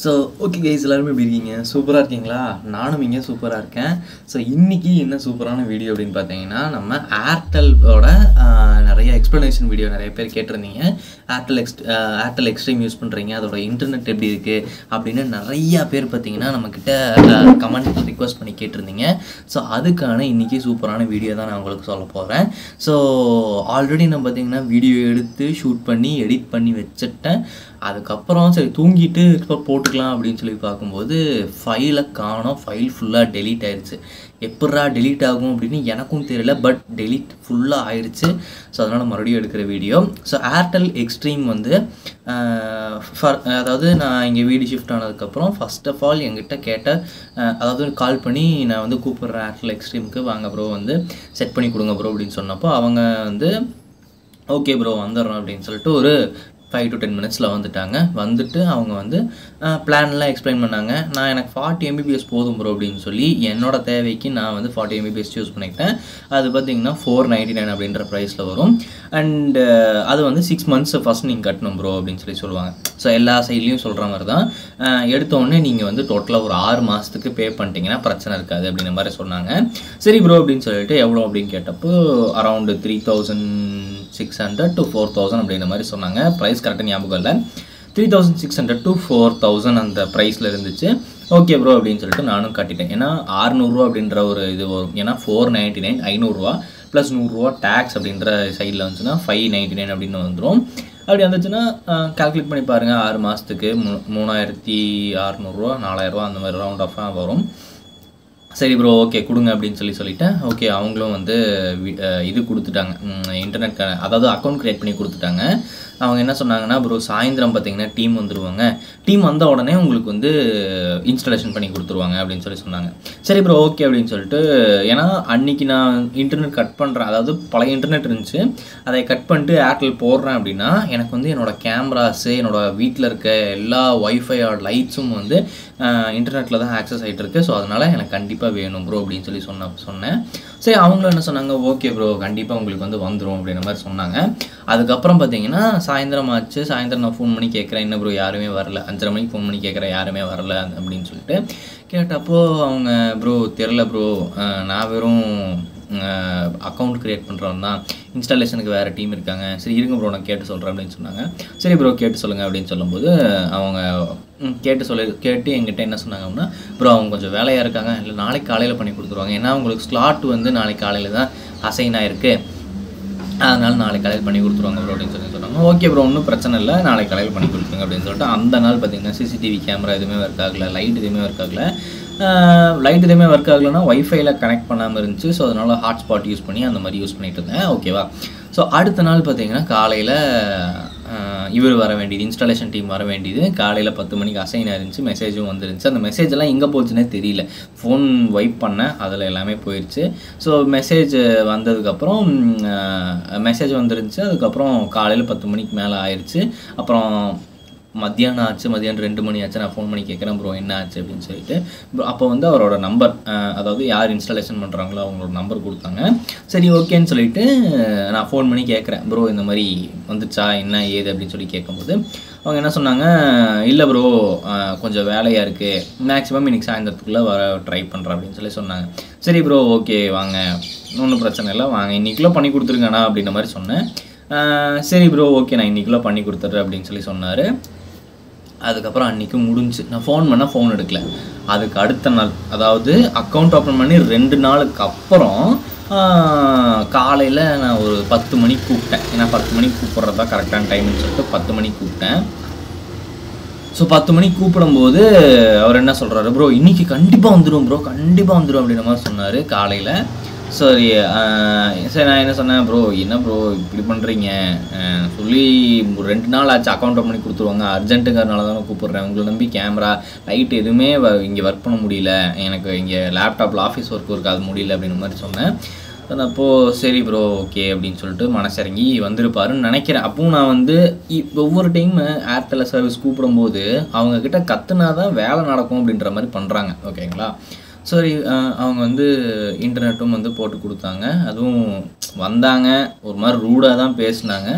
So okay guys, எல்லாருமே எப்படி இருக்கீங்க? சூப்பராக இருக்கீங்களா? நானும் இங்கே சூப்பராக இருக்கேன். ஸோ இன்றைக்கி என்ன சூப்பரான வீடியோ அப்படின்னு பார்த்தீங்கன்னா, நம்ம ஏர்டெல்லோட நிறைய எக்ஸ்ப்ளனேஷன் வீடியோ நிறைய பேர் கேட்டிருந்தீங்க. ஏர்டெல் எக்ஸ்ட்ரீம் யூஸ் பண்ணுறீங்க, அதோட இன்டர்நெட் எப்படி இருக்குது அப்படின்னு நிறையா பேர் பார்த்தீங்கன்னா நம்மக்கிட்ட கமெண்ட் ரிக்வஸ்ட் பண்ணி கேட்டிருந்தீங்க. ஸோ அதுக்கான இன்றைக்கி சூப்பரான வீடியோ தான் நான் உங்களுக்கு சொல்ல போகிறேன். ஸோ ஆல்ரெடி நான் பார்த்தீங்கன்னா வீடியோ எடுத்து ஷூட் பண்ணி எடிட் பண்ணி வச்சுட்டேன். அதுக்கப்புறம் சரி தூங்கிட்டு போட்டுக்கலாம் அப்படின்னு சொல்லி பார்க்கும்போது ஃபைலை காணோம். ஃபைல் ஃபுல்லாக டெலீட் ஆயிடுச்சு. எப்படா டெலீட் ஆகும் அப்படின்னு எனக்கும் தெரியல, பட் டெலீட் ஃபுல்லாக ஆயிடுச்சு. ஸோ அதனால் மறுபடியும் எடுக்கிற வீடியோ. ஸோ ஏர்டெல் எக்ஸ்ட்ரீம் வந்து அதாவது நான் இங்கே வீடு ஷிஃப்ட் ஆனதுக்கப்புறம் ஃபர்ஸ்ட் ஆஃப் ஆல் என்கிட்ட கேட்ட, அதாவது கால் பண்ணி நான் வந்து கூப்பிட்றேன் ஏர்டெல் எக்ஸ்ட்ரீமுக்கு, வாங்க ப்ரோ வந்து செட் பண்ணி கொடுங்க ப்ரோ அப்படின்னு சொன்னப்போ அவங்க வந்து ஓகே ப்ரோ வந்துடுறோம் அப்படின்னு சொல்லிட்டு ஒரு 5 to 10 minutesல வந்துட்டு அவங்க வந்து பிளான்லாம் எக்ஸ்பிளைன் பண்ணாங்க. நான் எனக்கு 40 Mbps போதும் ப்ரோ அப்படின்னு சொல்லி என்னோட தேவைக்கு நான் வந்து 40 Mbps சூஸ் பண்ணிக்கிட்டேன். அது பார்த்தீங்கன்னா 499 அப்படின்ற ப்ரைஸில் வரும். அண்டு அது வந்து 6 months ஃபஸ்ட் நீங்கள் கட்டணும் ப்ரோ அப்படின்னு சொல்லி சொல்லுவாங்க. ஸோ எல்லா சைட்லேயும் சொல்கிற மாதிரி தான். எடுத்தோடனே நீங்கள் வந்து டோட்டலாக ஒரு 6 மாதத்துக்கு பே பண்ணிட்டீங்கன்னா பிரச்சனை இருக்காது அப்படின்ற மாதிரி சொன்னாங்க. சரி ப்ரோ அப்படின்னு சொல்லிட்டு எவ்வளோ அப்படின்னு கேட்டப்போ அரௌண்டு 3600 to 4000 அப்படின்ற மாதிரி சொன்னாங்க. ப்ரைஸ் கரெக்டாக ஞாபகம் இல்லை. 3600 to 4000 அந்த ப்ரைஸில் இருந்துச்சு. ஓகே ப்ரோ அப்படின்னு சொல்லிட்டு நானும் கட்டிட்டேன். ஏன்னா 600 அப்படின்ற ஒரு இது வரும். ஏன்னா 499 500 ப்ளஸ் 100 டேக்ஸ் அப்படின்ற சைடில் வந்துச்சுன்னா 599 அப்படின்னு வந்துடும். அப்படி வந்துச்சுன்னா கால்குலேட் பண்ணி பாருங்கள். 6 மாதத்துக்கு 3600 4000 அந்த மாதிரி ரவுண்ட் ஆஃபாக வரும். சரி ப்ரோ ஓகே கொடுங்க அப்படின்னு சொல்லிட்டேன். ஓகே அவங்களும் வந்து இது கொடுத்துட்டாங்க, இன்டர்நெட், அதாவது அக்கௌண்ட் க்ரியேட் பண்ணி கொடுத்துட்டாங்க. அவங்க என்ன சொன்னாங்கன்னா, ப்ரோ சாயந்தரம் பார்த்தீங்கன்னா டீம் வந்துடுவாங்க, டீம் வந்த உடனே உங்களுக்கு வந்து இன்ஸ்டாலேஷன் பண்ணி கொடுத்துருவாங்க அப்படின்னு சொன்னாங்க. சரி ப்ரோ ஓகே அப்படின்னு சொல்லிட்டு, ஏன்னா அன்றைக்கி நான் இன்டர்நெட் கட் பண்ணுறேன், அதாவது பழைய இன்டர்நெட் இருந்துச்சு, அதை கட் பண்ணிட்டு ஏர்டெல் போடுறேன் அப்படின்னா எனக்கு வந்து என்னோடய கேமராஸு, என்னோடய வீட்டில் இருக்க எல்லா ஒய்ஃபையோட லைட்ஸும் வந்து இன்டர்நெட்டில் தான் ஆக்சஸ் ஆகிட்டு இருக்குது. ஸோ அதனால் எனக்கு கண்டிப்பாக வேணும் ப்ரோ அப்படின்னு சொன்னேன். சரி அவங்களும் என்ன சொன்னாங்க, ஓகே ப்ரோ கண்டிப்பாக உங்களுக்கு வந்து வந்துடும் அப்படின்ற மாதிரி சொன்னாங்க. அதுக்கப்புறம் பார்த்தீங்கன்னா சாயந்தரம் ஆச்சு. சாயந்தரம் நான் ஃபோன் பண்ணி கேட்குறேன், என்ன ப்ரோ யாருமே வரல. 5:30 மணிக்கு ஃபோன் பண்ணி கேட்குறேன், யாருமே வரல அப்படின்னு சொல்லிட்டு கேட்டப்போ அவங்க ப்ரோ தெரில ப்ரோ, நான் வெறும் அக்கௌண்ட் க்ரியேட் பண்ணுறவன் தான், இன்ஸ்டாலேஷனுக்கு வேறு டீம் இருக்காங்க. சரி இருங்க ப்ரோ நான் கேட்டு சொல்கிறேன் அப்படின்னு சொன்னாங்க. சரி ப்ரோ கேட்டு சொல்லுங்கள் அப்படின்னு சொல்லும்போது அவங்க கேட்டு எங்கிட்ட என்ன சொன்னாங்க அப்படின்னா, ப்ரோ அவங்க கொஞ்சம் வேலையாக இருக்காங்க, இல்லை நாளைக்கு காலையில் பண்ணி கொடுத்துருவாங்க, ஏன்னா உங்களுக்கு ஸ்லாட் வந்து நாளைக்கு காலையில் தான் அசைன் ஆகிருக்கு, அதனால் நாளைக்கு காலையில் பண்ணி கொடுத்துருவாங்க ப்ரோ அப்படின்னு சொன்னாங்க. ஓகே ப்ரோ ஒன்றும் பிரச்சனை இல்லை, நாளைக்கு காலையில் பண்ணி கொடுத்துருங்க அப்படின்னு சொல்லிட்டு அந்த நாள் பார்த்தீங்கன்னா சிசிடிவி கேமரா எதுவுமே ஒர்க் ஆகலை, லைட் எதுவுமே ஒர்க் ஆகலை. லைட் எதுவுமே ஒர்க் ஆகலைன்னா ஒய்ஃபைல கனெக்ட் பண்ணாமல் இருந்துச்சு. ஸோ அதனால் ஹாட்ஸ்பாட் யூஸ் பண்ணி அந்த மாதிரி யூஸ் பண்ணிகிட்டு இருந்தேன். ஓகேவா. ஸோ அடுத்த நாள் பார்த்தீங்கன்னா காலையில் இவர் வர வேண்டியது, இன்ஸ்டாலேஷன் டீம் வர வேண்டியது, காலையில் 10 மணிக்கு அசைன் ஆயிருந்துச்சு. மெசேஜும் வந்துருந்துச்சு. அந்த மெசேஜெல்லாம் எங்கே போச்சுன்னே தெரியல. ஃபோன் வைப் பண்ணேன், அதில் எல்லாமே போயிடுச்சு. ஸோ மெசேஜ் வந்ததுக்கப்புறம் மெசேஜ் வந்துருந்துச்சு. அதுக்கப்புறம் காலையில் 10 மணிக்கு மேலே ஆயிடுச்சு. அப்புறம் மத்தியானம் ஆச்சு, மத்தியானம் 2 மணி ஆச்சு. நான் ஃபோன் பண்ணி கேட்குறேன், ப்ரோ என்ன ஆச்சு அப்படின்னு சொல்லிட்டு. அப்போ வந்து அவரோட நம்பர், அதாவது யார் இன்ஸ்டாலேஷன் பண்ணுறாங்களோ அவங்களோட நம்பர் கொடுத்தாங்க. சரி ஓகேன்னு சொல்லிவிட்டு நான் ஃபோன் பண்ணி கேட்குறேன், ப்ரோ இந்த மாதிரி வந்துச்சா என்ன ஏது அப்படின்னு சொல்லி கேட்கும்போது அவங்க என்ன சொன்னாங்க, இல்லை ப்ரோ கொஞ்சம் வேலையாக இருக்குது, மேக்ஸிமம் இன்றைக்கி சாயந்தரத்துக்குள்ளே வர ட்ரை பண்ணுறேன் அப்படின்னு சொன்னாங்க. சரி ப்ரோ ஓகே வாங்க, ஒன்றும் பிரச்சனை இல்லை, வாங்க இன்றைக்குள்ளே பண்ணி கொடுத்துருங்கண்ணா அப்படின்ற மாதிரி சொன்னேன். சரி ப்ரோ ஓகே நான் இன்றைக்குள்ளே பண்ணி கொடுத்துட்றேன் அப்படின்னு சொன்னார். அதுக்கப்புறம் அன்றைக்கி முடிஞ்சு. நான் ஃபோன் பண்ணால் ஃபோன் எடுக்கல. அதுக்கு அடுத்த நாள், அதாவது அக்கௌண்ட் ஓப்பன் பண்ணி 2 நாளுக்கு அப்புறம் காலையில் நான் ஒரு 10 மணிக்கு கூப்பிட்டேன். ஏன்னா 10 மணிக்கு கூப்பிட்றது தான் கரெக்டான டைம்னு சொல்லிட்டு 10 மணிக்கு கூப்பிட்டேன். ஸோ 10 மணிக்கு கூப்பிடும்போது அவர் என்ன சொல்கிறாரு, ப்ரோ இன்றைக்கி கண்டிப்பாக வந்துடும் ப்ரோ, கண்டிப்பாக வந்துடும் அப்படின்ற மாதிரி சொன்னார் காலையில். சரி நான் என்ன சொன்னேன், ப்ரோ என்ன ப்ரோ இப்படி பண்ணுறீங்க, சொல்லி 2 நாள் ஆச்சு, அக்கௌண்ட் ஓப்பன் பண்ணி கொடுத்துருவாங்க, அர்ஜென்ட்டுங்கிறனால தானே கூப்பிட்றேன், உங்களை நம்பி கேமரா லைட் எதுவுமே இங்கே ஒர்க் பண்ண முடியல, எனக்கு இங்கே லேப்டாப்பில் ஆஃபீஸ் ஒர்க் அது முடியல அப்படின்ற மாதிரி சொன்னேன். அப்போது சரி ப்ரோ ஓகே அப்படின்னு சொல்லிட்டு மனசிறங்கி வந்திருப்பாருன்னு நினைக்கிறேன். அப்பவும் நான் வந்து ஒவ்வொரு டைம் ஏர்டெல் சர்வீஸ் கூப்பிடும்போது அவங்கக்கிட்ட கற்றுனா தான் வேலை நடக்கும் அப்படின்ற மாதிரி பண்ணுறாங்க. ஓகேங்களா. சரி அவங்க வந்து இன்டர்நெட்டும் வந்து போட்டு கொடுத்தாங்க. அதுவும் வந்தாங்க, ஒரு மாதிரி ரூடாக தான் பேசினாங்க.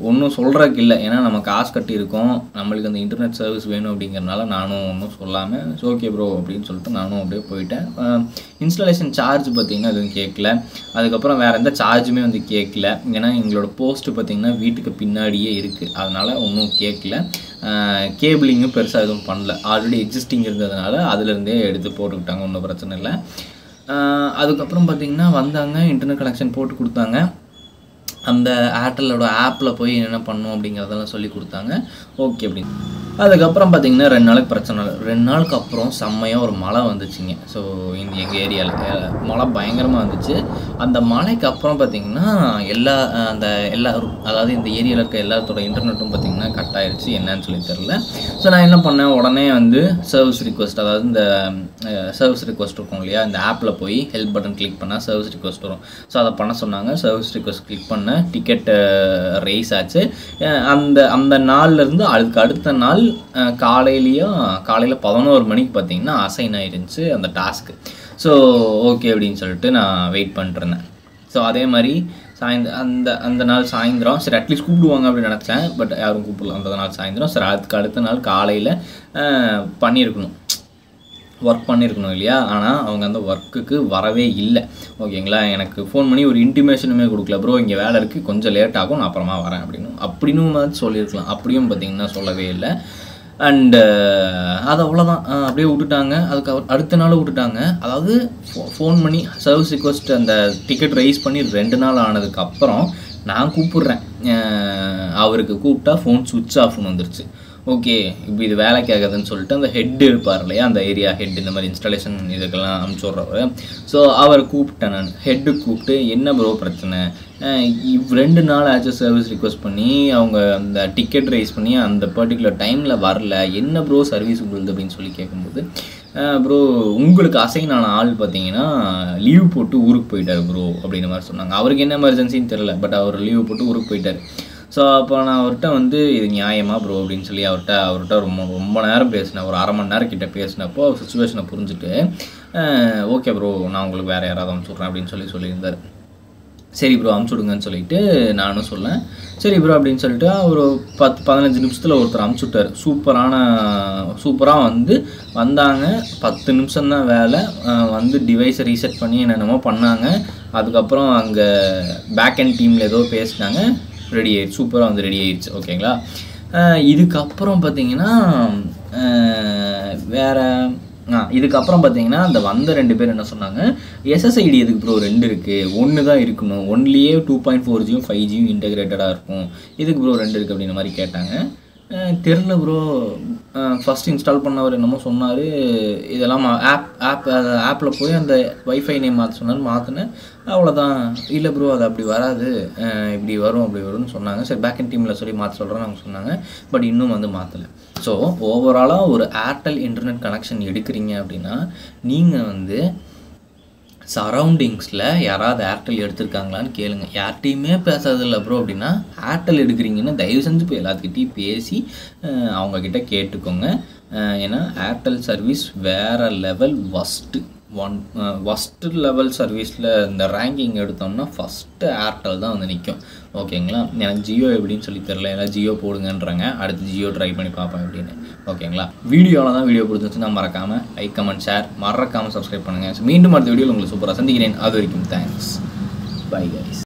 ஒன்றும் சொல்கிறதுக்கு இல்லை. ஏன்னா நம்ம காசு கட்டியிருக்கோம், நம்மளுக்கு அந்த இன்டர்நெட் சர்வீஸ் வேணும் அப்படிங்கிறனால நானும் ஒன்றும் சொல்லாமல் ஓகே ப்ரோ அப்படின்னு சொல்லிட்டு நானும் அப்படியே போயிட்டேன். இன்ஸ்டாலேஷன் சார்ஜ் பார்த்திங்கன்னா எதுவும் கேட்கல. அதுக்கப்புறம் வேறு எந்த சார்ஜுமே வந்து கேட்கல. ஏன்னா எங்களோட போஸ்ட்டு பார்த்திங்கன்னா வீட்டுக்கு பின்னாடியே இருக்குது, அதனால் ஒன்றும் கேட்கல. கேபிளிங்கும் பெருசாக எதுவும் பண்ணல, ஆல்ரெடி எக்ஸிஸ்டிங் இருந்ததுனால அதுலேருந்தே எடுத்து போட்டுக்கிட்டாங்க, ஒன்றும் பிரச்சனை இல்லை. அதுக்கப்புறம் பார்த்திங்கன்னா வந்தாங்க, இன்டர்நெட் கனெக்ஷன் போட்டு கொடுத்தாங்க. அந்த ஏர்டெல்லோட ஆப்பில் போய் என்ன பண்ணணும் அப்படிங்கிறதெல்லாம் சொல்லி கொடுத்தாங்க. ஓகே அப்படின்னு அதுக்கப்புறம் பார்த்திங்கன்னா 2 நாளுக்கு பிரச்சனை இல்லை. 2 நாளுக்கு அப்புறம் செம்மையாக ஒரு மழை வந்துச்சுங்க. ஸோ எங்கள் ஏரியாவில் மழை பயங்கரமாக வந்துச்சு. அந்த மழைக்கு அப்புறம் பார்த்திங்கன்னா அதாவது இந்த ஏரியாவில் இருக்க எல்லாத்தோட இன்டர்நெட்டும் பார்த்திங்கன்னா கட் ஆகிடுச்சு, என்னன்னு சொல்லி தெரில. ஸோ நான் என்ன பண்ணேன், உடனே வந்து சர்வீஸ் ரிக்வெஸ்ட், அதாவது இந்த சர்வீஸ் ரிக்வெஸ்ட் இருக்கும் இல்லையா, இந்த ஆப்பில் போய் ஹெல்ப் பட்டன் கிளிக் பண்ணால் சர்வீஸ் ரிக்வெஸ்ட் வரும். ஸோ அதை பண்ண சொன்னாங்க. சர்வீஸ் ரிக்வெஸ்ட் கிளிக் பண்ண டிக்கெட் ரைஸ் ஆச்சு. அந்த நாள்லேருந்து அதுக்கு அடுத்த நாள் காலையில் 11 மணிக்கு பார்த்திங்கன்னா அசைன் ஆயிருந்துச்சு அந்த டாஸ்க்கு. ஸோ ஓகே அப்படின்னு சொல்லிட்டு நான் வெயிட் பண்ணிட்டுருந்தேன். ஸோ அதே மாதிரி அந்த நாள் சாயந்தரம் சரி அட்லீஸ்ட் கூப்பிடுவாங்க அப்படின்னு நினச்சேன். பட் யாரும் கூப்பிடல அந்த நாள் சாயந்தரம். சரி அதுக்கு அடுத்த நாள் காலையில் ஒர்க் பண்ணியிருக்கணும் இல்லையா, ஆனால் அவங்க அந்த ஒர்க்குக்கு வரவே இல்லை. ஓகேங்களா, எனக்கு ஃபோன் பண்ணி ஒரு இன்டிமேஷனுமே கொடுக்கல, ப்ரோ இங்கே வேலை இருக்குது கொஞ்சம் லேட் ஆகும் நான் அப்புறமா வரேன் அப்படின்னு சொல்லியிருக்கலாம். அப்படியும் பார்த்திங்கன்னா சொல்லவே இல்லை. அண்டு அது அவ்வளோதான், அப்படியே விட்டுட்டாங்க. அதுக்கு அடுத்த நாள் விட்டுட்டாங்க. அதாவது ஃபோன் பண்ணி சர்வீஸ் ரிக்வெஸ்ட் அந்த டிக்கெட் ரைஸ் பண்ணி 2 நாள் ஆனதுக்கப்புறம் நான் கூப்பிட்றேன். அவருக்கு கூப்பிட்டா ஃபோன் சுவிட்ச் ஆஃப்னு வந்துருச்சு. ஓகே இப்போ இது வேலைக்கு ஆகாதுன்னு சொல்லிட்டு அந்த ஹெட் இருப்பார் இல்லையா, அந்த ஏரியா ஹெட், இந்த மாதிரி இன்ஸ்டாலேஷன் இதுக்கெல்லாம் அனுப்பிச்சி விட்றவர். ஸோ அவரை கூப்பிட்டேன் நான். ஹெட்டு கூப்பிட்டு என்ன ப்ரோ பிரச்சனை, 2 நாள் ஆச்சு சர்வீஸ் ரிக்வெஸ்ட் பண்ணி, அவங்க அந்த டிக்கெட் ரைஸ் பண்ணி அந்த பர்டிகுலர் டைமில் வரல, என்ன ப்ரோ சர்வீஸ் உங்களுக்கு அப்படின்னு சொல்லி கேட்கும்போது, ப்ரோ உங்களுக்கு அசைன் ஆன ஆள் பார்த்தீங்கன்னா லீவ் போட்டு ஊருக்கு போயிட்டார் ப்ரோ அப்படின்ற மாதிரி சொன்னாங்க. அவருக்கு என்ன எமர்ஜென்சின்னு தெரில, பட் அவர் லீவ் போட்டு ஊருக்கு போயிட்டார். ஸோ அப்போ நான் அவர்கிட்ட வந்து இது நியாயமா ப்ரோ அப்படின்னு சொல்லி அவர்கிட்ட ரொம்ப நேரம் பேசினேன், ஒரு 1/2 மணி நேரம் கிட்டே பேசினப்போ அவர் சுச்சுவேஷனை புரிஞ்சுட்டு ஓகே ப்ரோ நான் உங்களுக்கு வேறு யாராவது அனுப்பிச்சுட்றேன் அப்படின்னு சொல்லியிருந்தார். சரி ப்ரோ அனுப்பிச்சுடுங்கன்னு சொல்லிவிட்டு நானும் சொன்னேன். சரி ப்ரோ அப்படின்னு சொல்லிட்டு ஒரு 10-15 நிமிஷத்தில் ஒருத்தர் அனுப்பிச்சுட்டார். சூப்பராக வந்தாங்க. 10 நிமிஷம்தான் வேலை. டிவைஸை ரீசெட் பண்ணி என்னென்னமோ பண்ணாங்க. அதுக்கப்புறம் அங்கே பேக் அண்ட் டீமில் ஏதோ பேசினாங்க, ரெடி ஆயிடுச்சு, சூப்பராக ரெடி ஆயிடுச்சு. ஓகேங்களா, இதுக்கப்புறம் பார்த்தீங்கன்னா இதுக்கப்புறம் பார்த்தீங்கன்னா அந்த வந்த 2 பேர் என்ன சொன்னாங்க, எஸ்எஸ்ஐடி எதுக்கு ப்ரோ 2 இருக்குது, 1 தான் இருக்கணும், ஒன்லியே 2.4Gயும் 5Gயும் இன்டெகிரேட்டடாக இருக்கும், இதுக்கு ப்ரோ 2 இருக்குது அப்படின்ற மாதிரி கேட்டாங்க. தெரில ப்ரோ, ஃபஸ்ட் இன்ஸ்டால் பண்ணவர் என்னமோ சொன்னார், இதெல்லாம் ஆப்பில் போய் அந்த வைஃபை நேம் மாற்ற சொன்னார், மாற்றினேன், அவ்வளோதான். இல்லை ப்ரோ அது அப்படி வராது, இப்படி வரும்னு சொன்னாங்க. சரி பேக் அண்ட் டீமில் சொல்லி மாற்ற சொல்கிறேன்னு அவங்க சொன்னாங்க. பட் இன்னும் மாற்றலை. ஸோ ஓவராலாக ஒரு ஏர்டெல் இன்டர்நெட் கனெக்ஷன் எடுக்கிறீங்க அப்படின்னா நீங்கள் சரௌண்டிங்ஸில் யாராவது ஏர்டெல் எடுத்திருக்காங்களான்னு கேளுங்க. யார்கிட்டையுமே பேசாதில்ல ப்ரோ அப்படின்னா ஏர்டெல் எடுக்கிறீங்கன்னா தயவு செஞ்சு போய் எல்லாத்துக்கிட்டையும் பேசி அவங்கக்கிட்ட கேட்டுக்கோங்க. ஏன்னா ஏர்டெல் சர்வீஸ் வேறு லெவல் ஃபஸ்ட்டு லெவல் சர்வீஸில் இந்த ரேங்கிங் எடுத்தோம்னா ஃபஸ்ட்டு ஏர்டெல் தான் நிற்கும். ஓகேங்களா, எனக்கு ஜியோ எப்படின்னு சொல்லி தெரில, எல்லாம் ஜியோ போடுங்கன்றாங்க, அடுத்து ஜியோ ட்ரை பண்ணி பார்ப்பேன் அப்படின்னு. ஓகேங்களா, வீடியோ பிடிச்சிருந்துச்சுன்னா மறக்காமல் லைக் கமெண்ட் ஷேர், மறக்காமல் சப்ஸ்கிரைப் பண்ணுங்கள். மீண்டும் அடுத்த வீடியோவில் உங்களுக்கு சூப்பராக சந்திக்கிறேன். அது வரைக்கும் தேங்க்ஸ், பை கைஸ்.